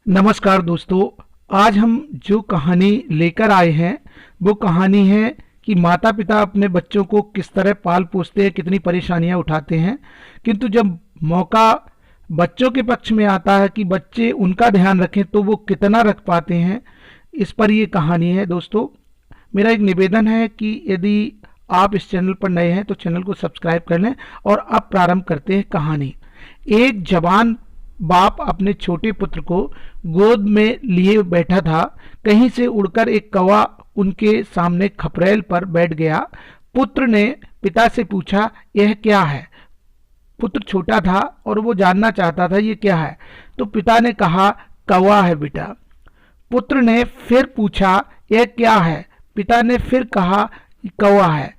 नमस्कार दोस्तों। आज हम जो कहानी लेकर आए हैं वो कहानी है कि माता पिता अपने बच्चों को किस तरह पाल पोसते हैं, कितनी परेशानियां उठाते हैं, किंतु जब मौका बच्चों के पक्ष में आता है कि बच्चे उनका ध्यान रखें तो वो कितना रख पाते हैं, इस पर ये कहानी है। दोस्तों, मेरा एक निवेदन है कि यदि आप इस चैनल पर नए हैं तो चैनल को सब्सक्राइब कर लें। और अब प्रारंभ करते हैं कहानी। एक जवान बाप अपने छोटे पुत्र को गोद में लिए बैठा था। कहीं से उड़कर एक कौवा उनके सामने खपरेल पर बैठ गया। पुत्र ने पिता से पूछा, यह क्या है? पुत्र छोटा था और वो जानना चाहता था ये क्या है। तो पिता ने कहा, कौवा है बेटा। पुत्र ने फिर पूछा, यह क्या है? पिता ने फिर कहा, कौवा है।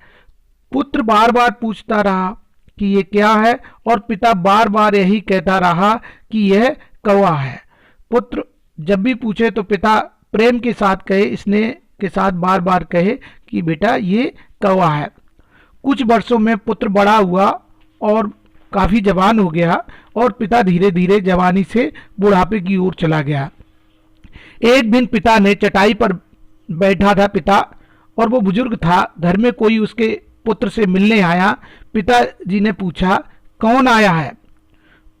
पुत्र बार बार पूछता रहा कि ये क्या है, और पिता बार बार यही कहता रहा कि यह कौवा है। पुत्र जब भी पूछे तो पिता प्रेम के साथ कहे, स्नेह के साथ बार बार कहे कि बेटा ये कौवा है। कुछ वर्षों में पुत्र बड़ा हुआ और काफी जवान हो गया, और पिता धीरे धीरे जवानी से बुढ़ापे की ओर चला गया। एक दिन पिता ने चटाई पर बैठा था पिता, और वो बुजुर्ग था। घर में कोई उसके पुत्र से मिलने आया। पिताजी ने पूछा, कौन आया है?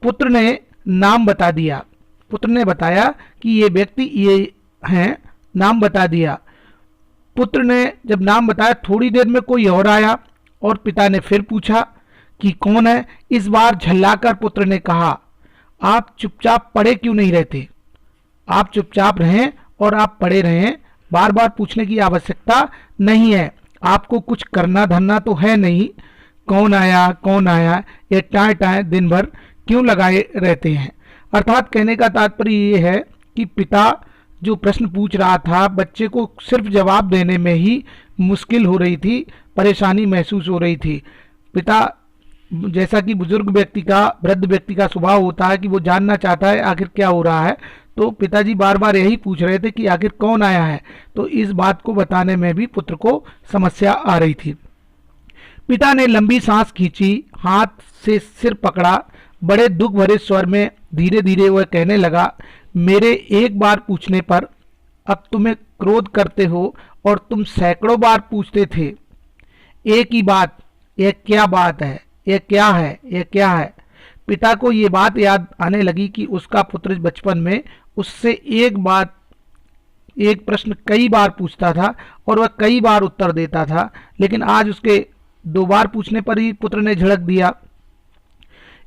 पुत्र ने नाम बता दिया। पुत्र ने बताया कि ये व्यक्ति ये हैं, नाम बता दिया। पुत्र ने जब नाम बताया, थोड़ी देर में कोई और आया, और पिता ने फिर पूछा कि कौन है। इस बार झल्लाकर पुत्र ने कहा, आप चुपचाप पड़े क्यों नहीं रहते? आप चुपचाप रहें और आप पड़े रहें। बार बार पूछने की आवश्यकता नहीं है। आपको कुछ करना धरना तो है नहीं। कौन आया कौन आया, ये टाए टाए दिन भर क्यों लगाए रहते हैं? अर्थात कहने का तात्पर्य ये है कि पिता जो प्रश्न पूछ रहा था, बच्चे को सिर्फ जवाब देने में ही मुश्किल हो रही थी, परेशानी महसूस हो रही थी। पिता, जैसा कि बुजुर्ग व्यक्ति का, वृद्ध व्यक्ति का स्वभाव होता है कि वो जानना चाहता है आखिर क्या हो रहा है, तो पिताजी बार बार यही पूछ रहे थे कि आखिर कौन आया है। तो इस बात को बताने में भी पुत्र को समस्या आ रही थी। पिता ने लंबी सांस खींची, हाथ से सिर पकड़ा। बड़े दुख भरे स्वर में धीरे धीरे वह कहने लगा, मेरे एक बार पूछने पर अब तुम्हें क्रोध करते हो, और तुम सैकड़ों बार पूछते थे एक ही बात, यह क्या बात है, यह क्या है, यह क्या है? पिता को ये बात याद आने लगी कि उसका पुत्र बचपन में उससे एक प्रश्न कई बार पूछता था और वह कई बार उत्तर देता था, लेकिन आज उसके 2 बार पूछने पर ही पुत्र ने झिड़क दिया।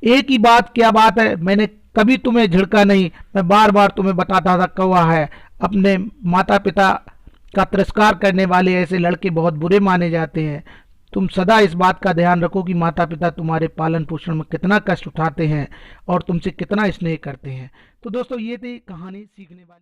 एक ही बात, क्या बात है? मैंने कभी तुम्हें झिड़का नहीं, मैं बार बार तुम्हें बताता था कौवा है। अपने माता पिता का तिरस्कार करने वाले ऐसे लड़के बहुत बुरे माने जाते हैं। तुम सदा इस बात का ध्यान रखो कि माता पिता तुम्हारे पालन पोषण में कितना कष्ट उठाते हैं और तुमसे कितना स्नेह करते हैं। तो दोस्तों, ये थी कहानी सीखने वाली।